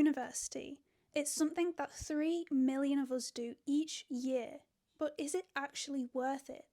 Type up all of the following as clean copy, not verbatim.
university. It's something that 3 million of us do each year, but is it actually worth it?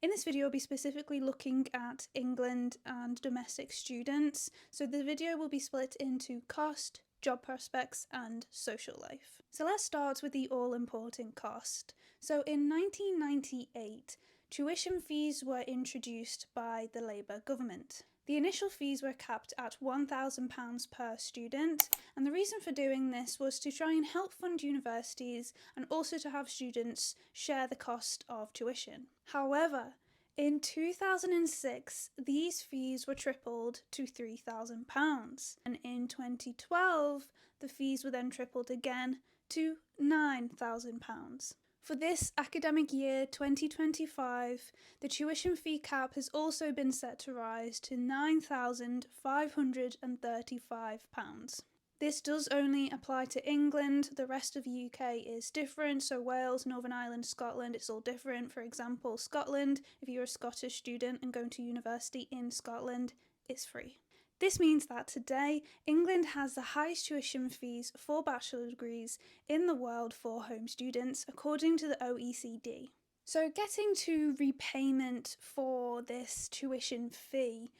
In this video, I'll be specifically looking at England and domestic students, so the video will be split into cost, job prospects and social life. So let's start with the all-important cost. So in 1998, tuition fees were introduced by the Labour government. The initial fees were capped at £1,000 per student, and the reason for doing this was to try and help fund universities and also to have students share the cost of tuition. However, in 2006, these fees were tripled to £3,000, and in 2012, the fees were then tripled again to £9,000. For this academic year 2025, the tuition fee cap has also been set to rise to £9,535. This does only apply to England. The rest of the UK is different, so Wales, Northern Ireland, Scotland, it's all different. For example, Scotland, if you're a Scottish student and going to university in Scotland, it's free. This means that today, England has the highest tuition fees for bachelor degrees in the world for home students, according to the OECD. So getting to repayment for this tuition fee,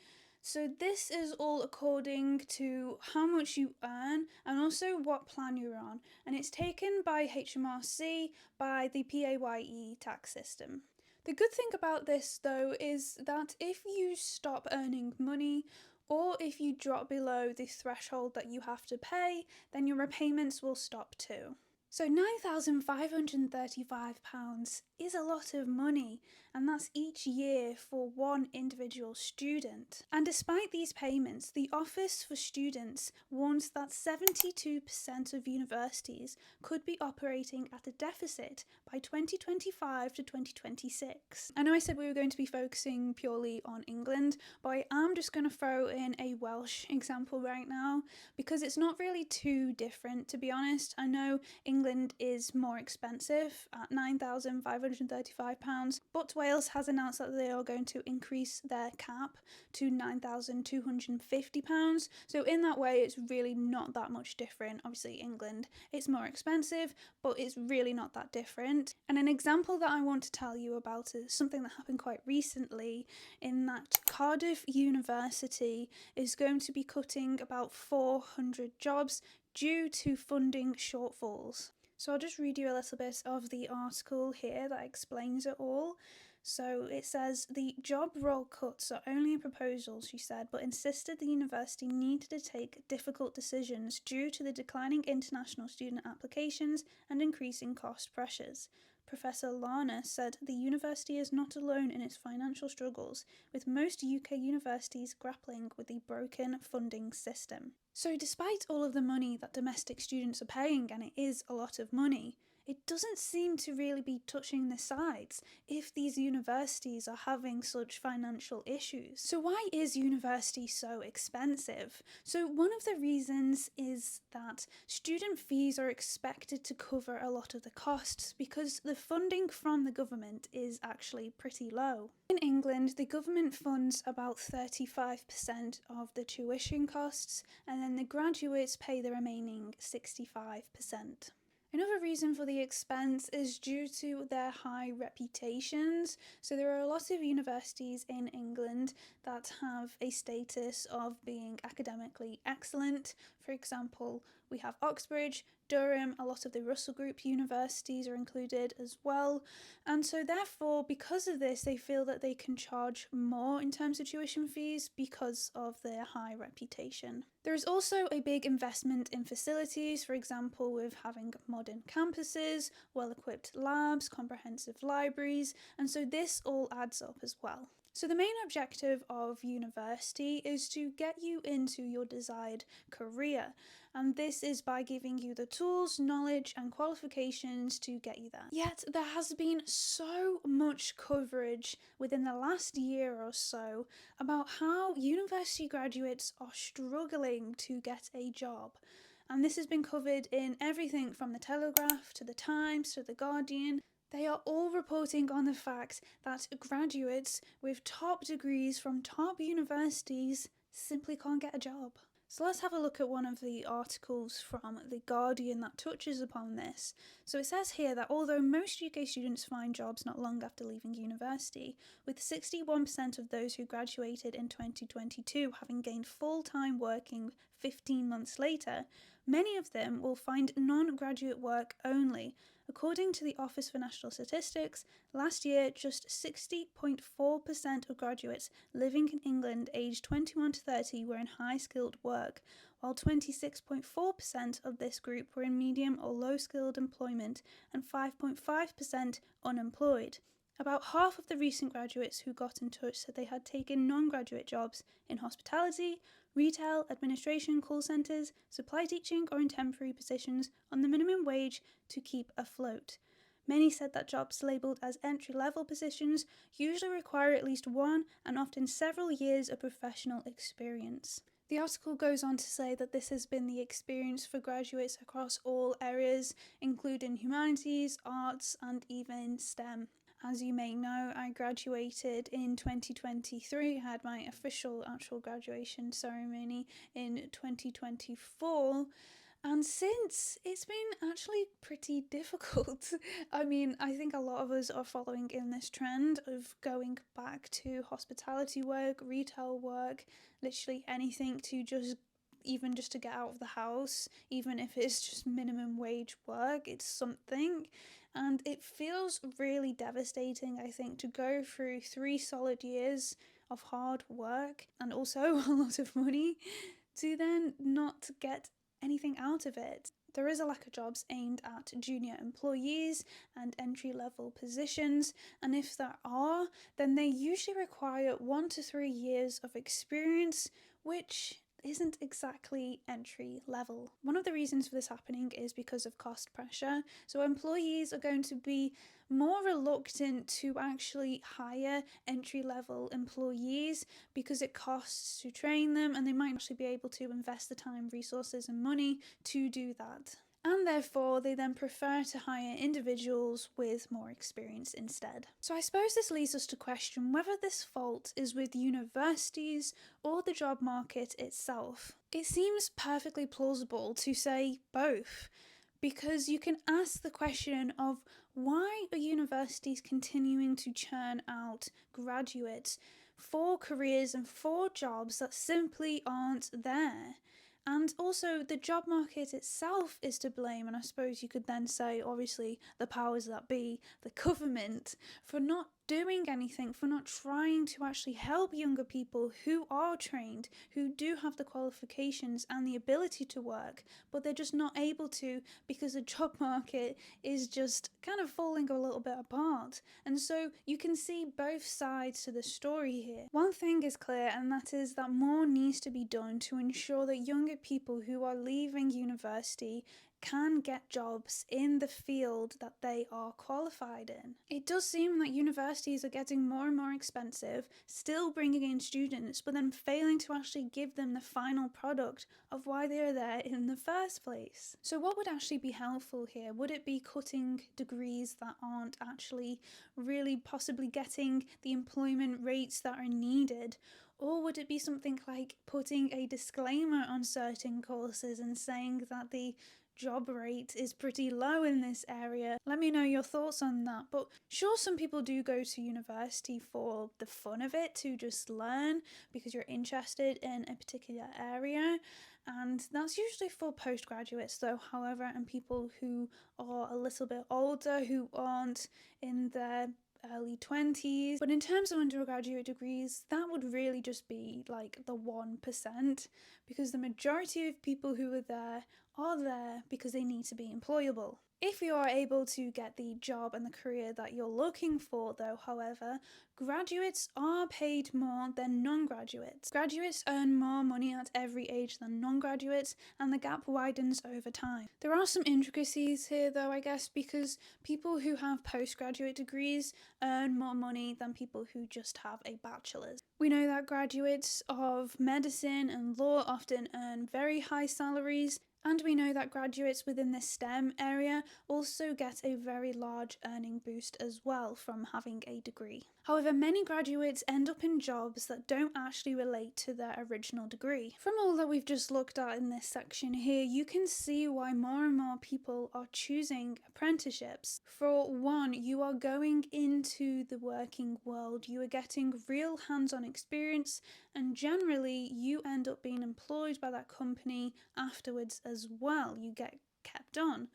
so this is all according to how much you earn and also what plan you're on, and it's taken by HMRC by the PAYE tax system. The good thing about this though is that if you stop earning money, or if you drop below the threshold that you have to pay, then your repayments will stop too. So £9,535 is a lot of money, and that's each year for one individual student. And despite these payments, the Office for Students warns that 72% of universities could be operating at a deficit by 2025 to 2026. I know I said we were going to be focusing purely on England, but I am just going to throw in a Welsh example right now, because it's not really too different, to be honest. I know England is more expensive at £9,535, but Wales has announced that they are going to increase their cap to £9,250. So in that way, it's really not that much different. Obviously, England, it's more expensive, but it's really not that different. And an example that I want to tell you about is something that happened quite recently, in that Cardiff University is going to be cutting about 400 jobs due to funding shortfalls. So I'll just read you a little bit of the article here that explains it all. So it says, the job role cuts are only a proposal, she said, but insisted the university needed to take difficult decisions due to the declining international student applications and increasing cost pressures. Professor Lana said the university is not alone in its financial struggles, with most UK universities grappling with the broken funding system. So despite all of the money that domestic students are paying, and it is a lot of money, it doesn't seem to really be touching the sides if these universities are having such financial issues. So why is university so expensive? So one of the reasons is that student fees are expected to cover a lot of the costs because the funding from the government is actually pretty low. In England, the government funds about 35% of the tuition costs, and then the graduates pay the remaining 65%. Another reason for the expense is due to their high reputations. So there are a lot of universities in England that have a status of being academically excellent. For example, we have Oxbridge, Durham, a lot of the Russell Group universities are included as well. And so therefore, because of this, they feel that they can charge more in terms of tuition fees because of their high reputation. There is also a big investment in facilities, for example, with having modern campuses, well-equipped labs, comprehensive libraries, and so this all adds up as well. So the main objective of university is to get you into your desired career, and this is by giving you the tools, knowledge and qualifications to get you there. Yet there has been so much coverage within the last year or so about how university graduates are struggling to get a job. And this has been covered in everything from the Telegraph to the Times to the Guardian. They are all reporting on the fact that graduates with top degrees from top universities simply can't get a job. So let's have a look at one of the articles from The Guardian that touches upon this. So it says here that although most UK students find jobs not long after leaving university, with 61% of those who graduated in 2022 having gained full-time working 15 months later, many of them will find non-graduate work only. According to the Office for National Statistics, last year just 60.4% of graduates living in England aged 21 to 30 were in high-skilled work, while 26.4% of this group were in medium or low-skilled employment and 5.5% unemployed. About half of the recent graduates who got in touch said they had taken non-graduate jobs in hospitality, retail, administration, call centres, supply teaching or in temporary positions on the minimum wage to keep afloat. Many said that jobs labelled as entry-level positions usually require at least 1 and often several years of professional experience. The article goes on to say that this has been the experience for graduates across all areas, including humanities, arts and even STEM. As you may know, I graduated in 2023, had my official actual graduation ceremony in 2024, and since it's been actually pretty difficult. I mean, I think a lot of us are following in this trend of going back to hospitality work, retail work, literally anything to even just to get out of the house, even if it's just minimum wage work, it's something. And it feels really devastating, I think, to go through 3 solid years of hard work and also a lot of money to then not get anything out of it. There is a lack of jobs aimed at junior employees and entry-level positions, and if there are, then they usually require 1 to 3 years of experience, which isn't exactly entry level. One of the reasons for this happening is because of cost pressure. So employees are going to be more reluctant to actually hire entry level employees because it costs to train them, and they might actually be able to invest the time, resources and money to do that. And therefore they then prefer to hire individuals with more experience instead. So I suppose this leads us to question whether this fault is with universities or the job market itself. It seems perfectly plausible to say both, because you can ask the question of why are universities continuing to churn out graduates for careers and for jobs that simply aren't there? And also, the job market itself is to blame, and I suppose you could then say, obviously, the powers that be, the government, for not doing anything, for not trying to actually help younger people who are trained, who do have the qualifications and the ability to work, but they're just not able to because the job market is just kind of falling a little bit apart. And so you can see both sides to the story here. One thing is clear, and that is that more needs to be done to ensure that younger people who are leaving university can get jobs in the field that they are qualified in. It does seem that universities are getting more and more expensive, still bringing in students, but then failing to actually give them the final product of why they are there in the first place. So what would actually be helpful here? Would it be cutting degrees that aren't actually really possibly getting the employment rates that are needed? Or would it be something like putting a disclaimer on certain courses and saying that the job rate is pretty low in this area? Let me know your thoughts on that. But sure, some people do go to university for the fun of it, to just learn because you're interested in a particular area, and that's usually for postgraduates though, however, and people who are a little bit older, who aren't in their early 20s. But in terms of undergraduate degrees, that would really just be like the 1%, because the majority of people who are there because they need to be employable. If you are able to get the job and the career that you're looking for though, however, graduates are paid more than non-graduates. Graduates earn more money at every age than non-graduates, and the gap widens over time. There are some intricacies here though, I guess, because people who have postgraduate degrees earn more money than people who just have a bachelor's. We know that graduates of medicine and law often earn very high salaries, and we know that graduates within the STEM area also get a very large earning boost as well from having a degree. However, However, many graduates end up in jobs that don't actually relate to their original degree. From all that we've just looked at in this section here, you can see why more and more people are choosing apprenticeships. For one, you are going into the working world, you are getting real hands-on experience, and generally you end up being employed by that company afterwards as well. You get kept on.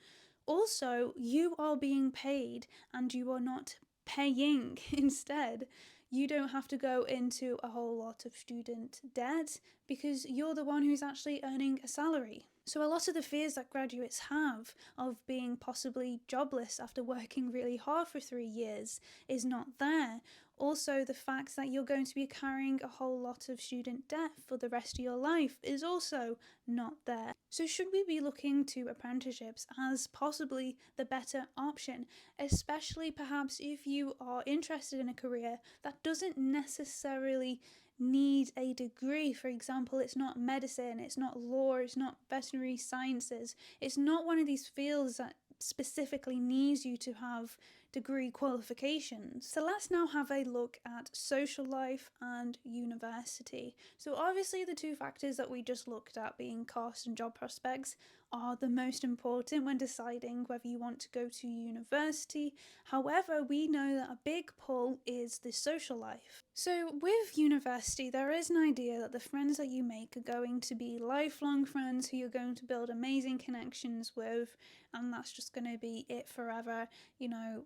Also, you are being paid and you are not paying instead. You don't have to go into a whole lot of student debt because you're the one who's actually earning a salary. So a lot of the fears that graduates have of being possibly jobless after working really hard for 3 years is not there. Also, the fact that you're going to be carrying a whole lot of student debt for the rest of your life is also not there. So should we be looking to apprenticeships as possibly the better option, especially perhaps if you are interested in a career that doesn't necessarily need a degree? For example, it's not medicine, it's not law, it's not veterinary sciences, it's not one of these fields that specifically needs you to have degree qualifications. So let's now have a look at social life and university. So obviously the two factors that we just looked at, being cost and job prospects, are the most important when deciding whether you want to go to university. However, we know that a big pull is the social life. So with university, there is an idea that the friends that you make are going to be lifelong friends who you're going to build amazing connections with, and that's just going to be it forever, you know,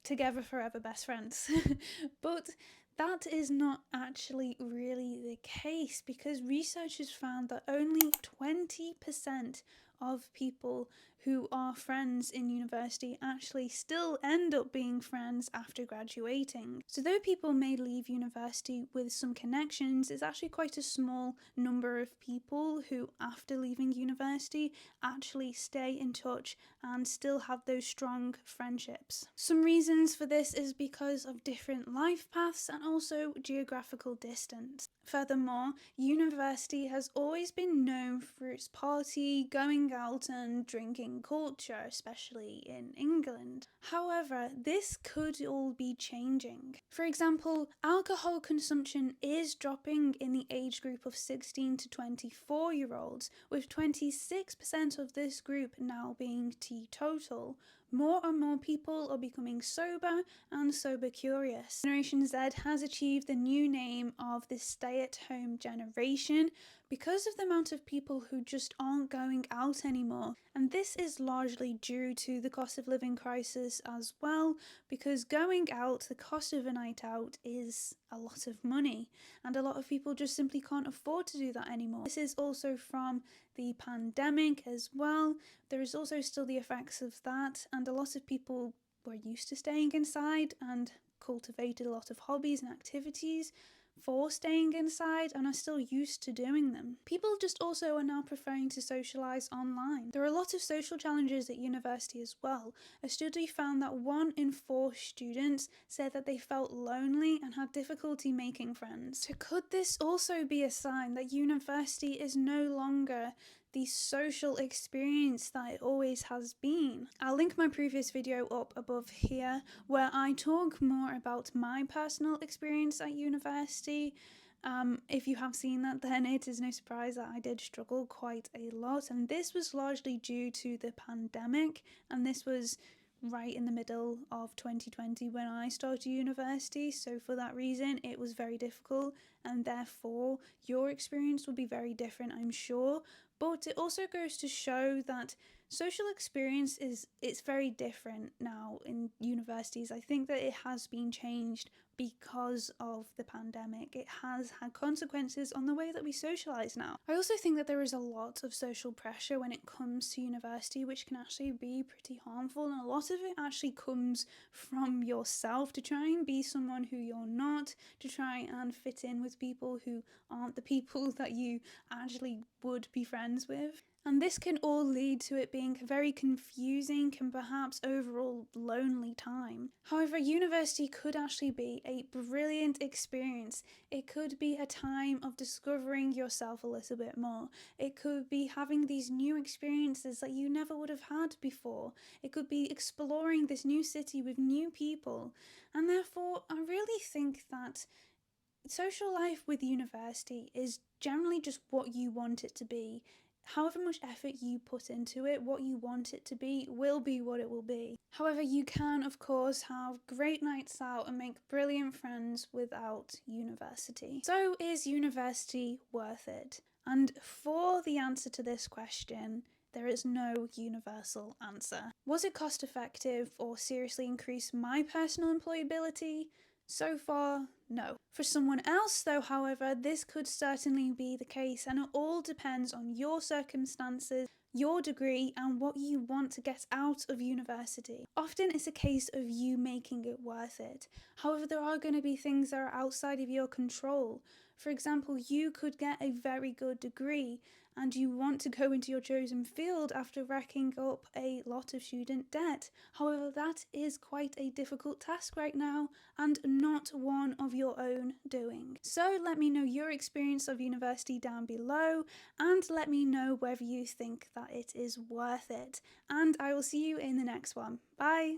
together forever best friends. But that is not actually really the case, because researchers found that only 20% of people who are friends in university actually still end up being friends after graduating. So though people may leave university with some connections, it's actually quite a small number of people who after leaving university actually stay in touch and still have those strong friendships. Some reasons for this is because of different life paths and also geographical distance. Furthermore, university has always been known for its party, going out and drinking culture, especially in England. However, this could all be changing. For example, alcohol consumption is dropping in the age group of 16 to 24-year-olds, with 26% of this group now being teetotal. More and more people are becoming sober and sober curious. Generation Z has achieved the new name of the stay-at-home generation because of the amount of people who just aren't going out anymore. And this is largely due to the cost of living crisis as well, because going out, the cost of a night out is a lot of money, and a lot of people just simply can't afford to do that anymore. This is also from the pandemic as well. There is also still the effects of that, and a lot of people were used to staying inside and cultivated a lot of hobbies and activities for staying inside and are still used to doing them. People just also are now preferring to socialise online. There are a lot of social challenges at university as well. A study found that 1 in 4 students said that they felt lonely and had difficulty making friends. So could this also be a sign that university is no longer the social experience that it always has been? I'll link my previous video up above here where I talk more about my personal experience at university. If you have seen that, then it is no surprise that I did struggle quite a lot, and this was largely due to the pandemic, and this was right in the middle of 2020 when I started university, so for that reason it was very difficult, and therefore your experience will be very different, I'm sure. But it also goes to show that social experience it's very different now in universities. I think that it has been changed because of the pandemic. It has had consequences on the way that we socialise now. I also think that there is a lot of social pressure when it comes to university, which can actually be pretty harmful, and a lot of it actually comes from yourself, to try and be someone who you're not, to try and fit in with people who aren't the people that you actually would be friends with. And this can all lead to it being a very confusing and perhaps overall lonely time. However, university could actually be a brilliant experience. It could be a time of discovering yourself a little bit more. It could be having these new experiences that you never would have had before. It could be exploring this new city with new people. And therefore, I really think that social life with university is generally just what you want it to be. However much effort you put into it, what you want it to be will be what it will be. However, you can, of course, have great nights out and make brilliant friends without university. So, is university worth it? And for the answer to this question, there is no universal answer. Was it cost effective or seriously increased my personal employability? So far, no. For someone else, though, however, this could certainly be the case, and it all depends on your circumstances, your degree, and what you want to get out of university. Often it's a case of you making it worth it. However, there are going to be things that are outside of your control. For example, you could get a very good degree and you want to go into your chosen field after racking up a lot of student debt. However, that is quite a difficult task right now and not one of your own doing. So let me know your experience of university down below and let me know whether you think that it is worth it. And I will see you in the next one. Bye!